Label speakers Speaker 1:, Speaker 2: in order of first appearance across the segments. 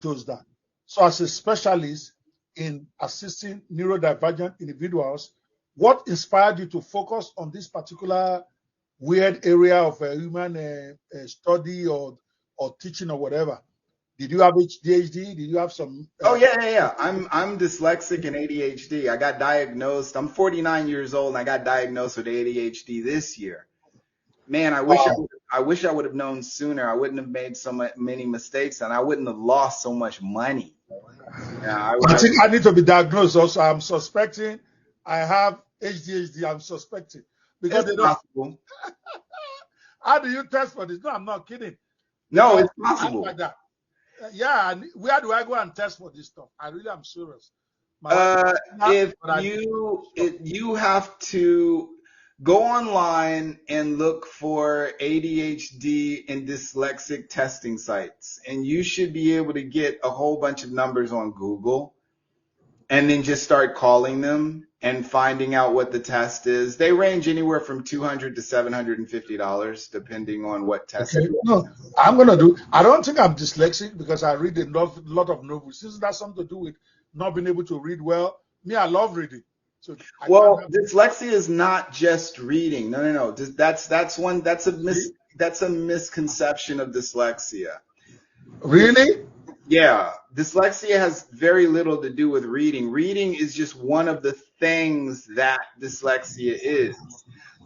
Speaker 1: shows that. So as a specialist in assisting neurodivergent individuals, what inspired you to focus on this particular weird area of human study or teaching or whatever? Did you have ADHD? Did you have some?
Speaker 2: Oh yeah. I'm dyslexic and ADHD. I got diagnosed. I'm 49 years old and I got diagnosed with ADHD this year. Man,
Speaker 1: Wow.
Speaker 2: I wish I would have known sooner. I wouldn't have made many mistakes and I wouldn't have lost so much money. Yeah,
Speaker 1: I think I need to be diagnosed also. I'm suspecting I have ADHD. I'm suspecting because
Speaker 2: it's
Speaker 1: they don't.
Speaker 2: possible.
Speaker 1: How do you test for this? No, I'm not kidding.
Speaker 2: No,
Speaker 1: Because
Speaker 2: it's
Speaker 1: I'm like
Speaker 2: possible.
Speaker 1: that. Yeah, and where do I go and test for this stuff? I really am serious. My wife is not,
Speaker 2: If
Speaker 1: but I need stuff.
Speaker 2: you have to go online and look for ADHD and dyslexic testing sites, and you should be able to get a whole bunch of numbers on Google, and then just start calling them and finding out what the test is. They range anywhere from $200 to $750, depending on what test
Speaker 1: Okay.
Speaker 2: you
Speaker 1: No, I'm gonna do. I don't think I'm dyslexic because I read a lot of novels. Isn't that something to do with not being able to read well? Me, I love reading, so I can't
Speaker 2: Well,
Speaker 1: have.
Speaker 2: dyslexia is not just reading. No.
Speaker 1: See,
Speaker 2: That's a misconception of dyslexia.
Speaker 1: really?
Speaker 2: Yeah, dyslexia has very little to do with reading. Reading is just one of the things that dyslexia is.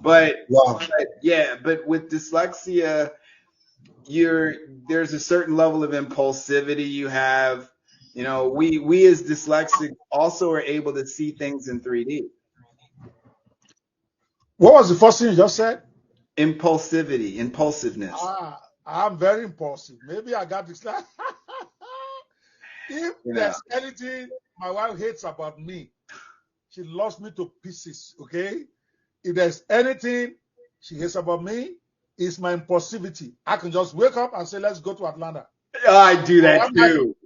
Speaker 2: But,
Speaker 1: Wow.
Speaker 2: but with dyslexia, you're there's a certain level of impulsivity you have. You know, we as dyslexics also are able to see things in 3D.
Speaker 1: What was the first thing you just said?
Speaker 2: Impulsiveness.
Speaker 1: Ah, I'm very impulsive. Maybe I got this. If
Speaker 2: You know.
Speaker 1: there's anything my wife hates about me, she loves me to pieces. Okay. If there's anything she hates about me, it's my impulsivity. I can just wake up and say, "Let's go to Atlanta."
Speaker 2: I do
Speaker 1: My
Speaker 2: that
Speaker 1: wife might,
Speaker 2: too.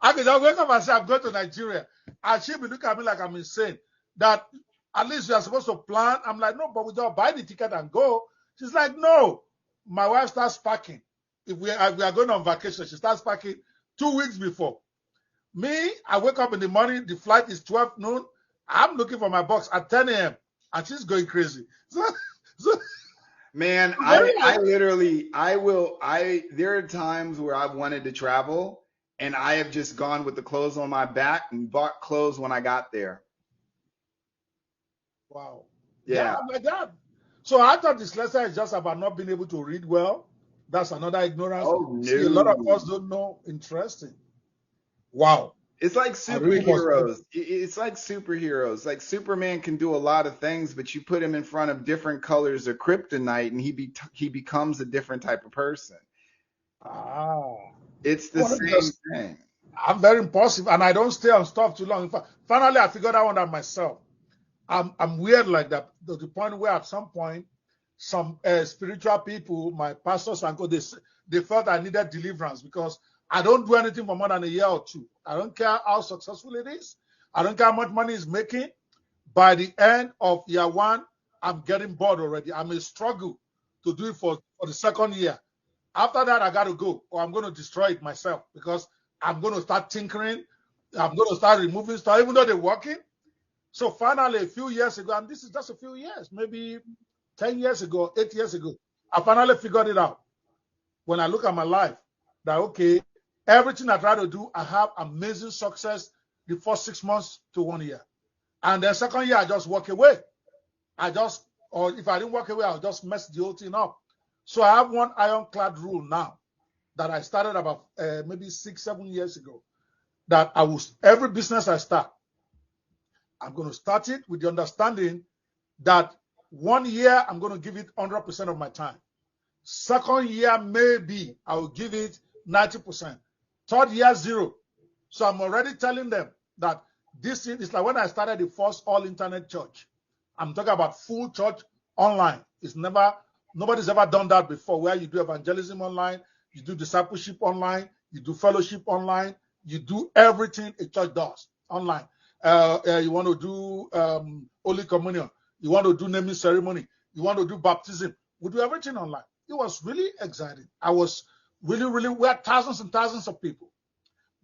Speaker 1: I can just wake up and say, "I'm going to Nigeria," and she'll be looking at me like I'm insane. That at least we are supposed to plan. I'm like, "No, but we just buy the ticket and go." She's like, "No." My wife starts packing. If we are going on vacation, she starts packing 2 weeks before. Me, I wake up in the morning, the flight is 12 noon. I'm looking for my box at 10 a.m. and she's going crazy. So
Speaker 2: Man,
Speaker 1: very
Speaker 2: I literally I will I there are times where I've wanted to travel and I have just gone with the clothes on my back and bought clothes when I got there.
Speaker 1: wow. Yeah,
Speaker 2: Yeah.
Speaker 1: I'm like that. So I thought this lesson is just about not being able to read well. That's another ignorance.
Speaker 2: Oh
Speaker 1: See, a lot of
Speaker 2: no.
Speaker 1: us don't know. Interesting. Wow.
Speaker 2: It's like
Speaker 1: I really must.
Speaker 2: superheroes. It's like superheroes. Like Superman can do a lot of things, but you put him in front of different colors of kryptonite and he becomes a different type of person.
Speaker 1: Ah.
Speaker 2: It's the
Speaker 1: Well,
Speaker 2: same thing.
Speaker 1: I'm very impulsive and I don't stay on stuff too long. In fact, finally, I figured out that myself. I'm weird like that to the point where at some point, some spiritual people, my pastors and they felt I needed deliverance because I don't do anything for more than a year or two. I don't care how successful it is. I don't care how much money it's making. By the end of year one, I'm getting bored already. I may struggle to do it for the second year. After that, I got to go or I'm going to destroy it myself because I'm going to start tinkering. I'm going to start removing stuff, even though they're working. So finally, a few years ago, and this is just a few years, maybe 10 years ago, 8 years ago, I finally figured it out. When I look at my life, that okay, everything I try to do, I have amazing success the first 6 months to 1 year. And the second year, I just walk away. Or if I didn't walk away, I'll just mess the whole thing up. So I have one ironclad rule now that I started about maybe 6, 7 years ago. That every business I start, I'm going to start it with the understanding that 1 year I'm going to give it 100% of my time. Second year, maybe I will give it 90%. Third year, zero. So I'm already telling them that this is like when I started the first all internet church. I'm talking about full church online. Nobody's ever done that before, where you do evangelism online, you do discipleship online, you do fellowship online, you do everything a church does online. You want to do Holy Communion, you want to do naming ceremony, you want to do baptism. We do everything online. It was really exciting. I was we had thousands and thousands of people.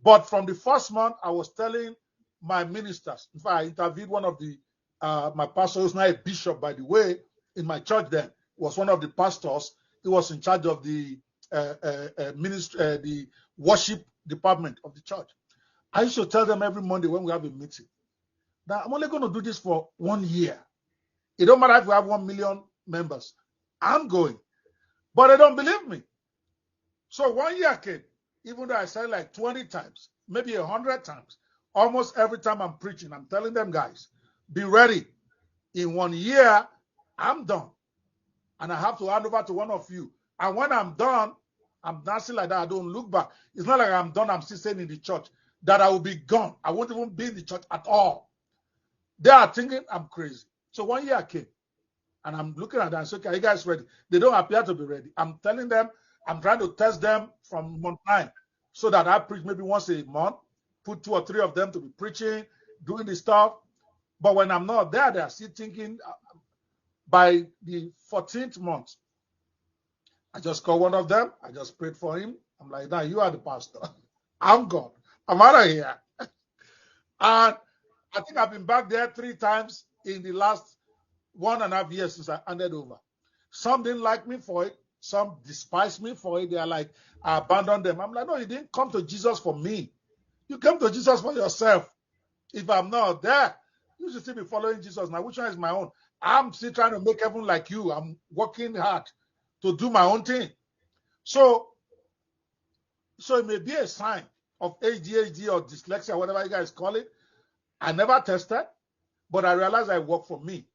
Speaker 1: But from the first month, I was telling my ministers. In fact, I interviewed one of the my pastor, who's now a bishop, by the way, in my church. Then was one of the pastors. He was in charge of the ministry, the worship department of the church. I used to tell them every Monday when we have a meeting that I'm only going to do this for 1 year. It don't matter if we have 1 million members. I'm going. But they don't believe me. So 1 year came, even though I said like 20 times, maybe 100 times, almost every time I'm preaching, I'm telling them, guys, be ready. In 1 year, I'm done. And I have to hand over to one of you. And when I'm done, I'm dancing like that. I don't look back. It's not like I'm done. I'm still staying in the church. That I will be gone. I won't even be in the church at all. They are thinking I'm crazy. So 1 year came. And I'm looking at them and saying, okay, are you guys ready? They don't appear to be ready. I'm telling them, I'm trying to test them from month 9 so that I preach maybe once a month, put 2 or 3 of them to be preaching, doing the stuff. But when I'm not there, they're still thinking. By the 14th month, I just called one of them. I just prayed for him. I'm like, now you are the pastor. I'm gone. I'm out of here. And I think I've been back there 3 times in the last 1.5 years since I handed over. Some didn't like me for it. Some despised me for it. They are like, I abandoned them. I'm like, no, you didn't come to Jesus for me. You came to Jesus for yourself. If I'm not there, you should still be following Jesus. Now, which one is my own? I'm still trying to make heaven like you. I'm working hard to do my own thing. So it may be a sign of ADHD or dyslexia, whatever you guys call it. I never tested, but I realized I work for me.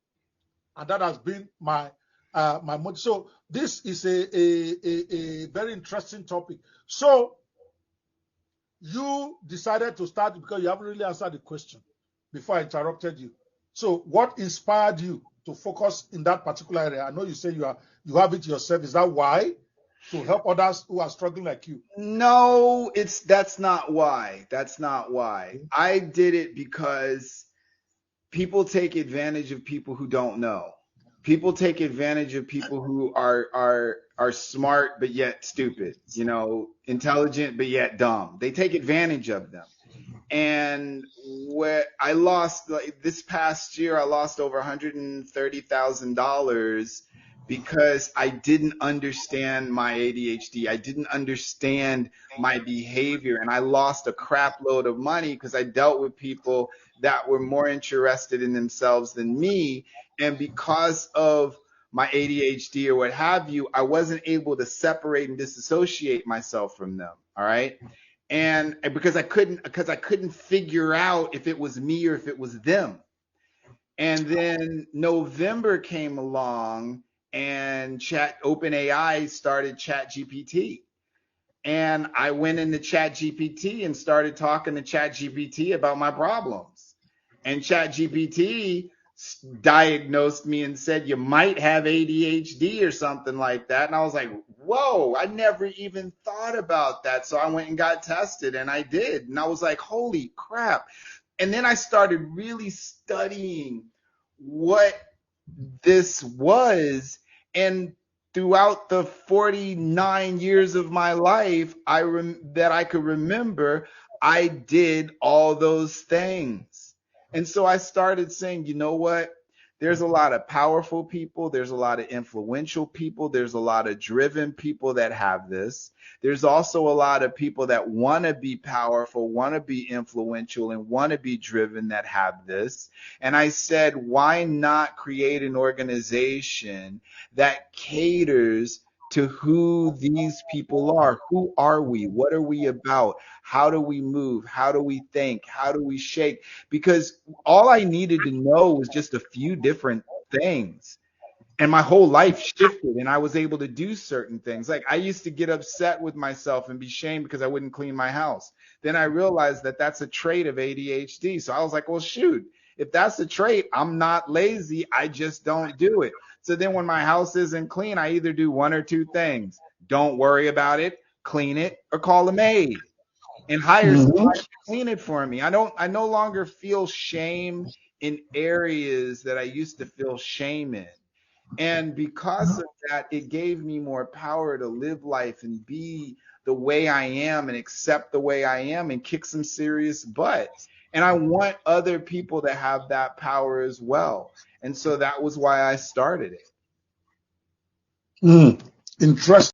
Speaker 1: And that has been my motive. So this is a very interesting topic. So you decided to start because you haven't really answered the question before I interrupted you. So what inspired you to focus in that particular area? I know you say you have it yourself. Is that why? To help others who are struggling like you?
Speaker 2: No, that's not why. That's not why. I did it because people take advantage of people who don't know. People take advantage of people who are smart but yet stupid, intelligent but yet dumb. They take advantage of them. And where I lost, like this past year, I lost over $130,000 because I didn't understand my ADHD. I didn't understand my behavior, and I lost a crap load of money because I dealt with people that were more interested in themselves than me. And because of my ADHD or what have you, I wasn't able to separate and disassociate myself from them. All right. And because I couldn't figure out if it was me or if it was them. And then November came along and OpenAI started ChatGPT. And I went into ChatGPT and started talking to ChatGPT about my problems. And ChatGPT diagnosed me and said, you might have ADHD or something like that. And I was like, whoa, I never even thought about that. So I went and got tested, and I did. And I was like, holy crap. And then I started really studying what this was. And throughout the 49 years of my life that I could remember, I did all those things. And so I started saying, you know what? There's a lot of powerful people. There's a lot of influential people. There's a lot of driven people that have this. There's also a lot of people that want to be powerful, want to be influential, and want to be driven that have this. And I said, why not create an organization that caters to who these people are? Who are we? What are we about? How do we move? How do we think? How do we shake? Because all I needed to know was just a few different things. And my whole life shifted, and I was able to do certain things. Like I used to get upset with myself and be shamed because I wouldn't clean my house. Then I realized that that's a trait of ADHD. So I was like, well, shoot, if that's a trait, I'm not lazy. I just don't do it. So then when my house isn't clean, I either do one or two things. Don't worry about it, clean it, or call a maid and hire somebody to clean it for me. I no longer feel shame in areas that I used to feel shame in. And because of that, it gave me more power to live life and be the way I am and accept the way I am and kick some serious butt. And I want other people to have that power as well. And so that was why I started it.
Speaker 1: Interesting.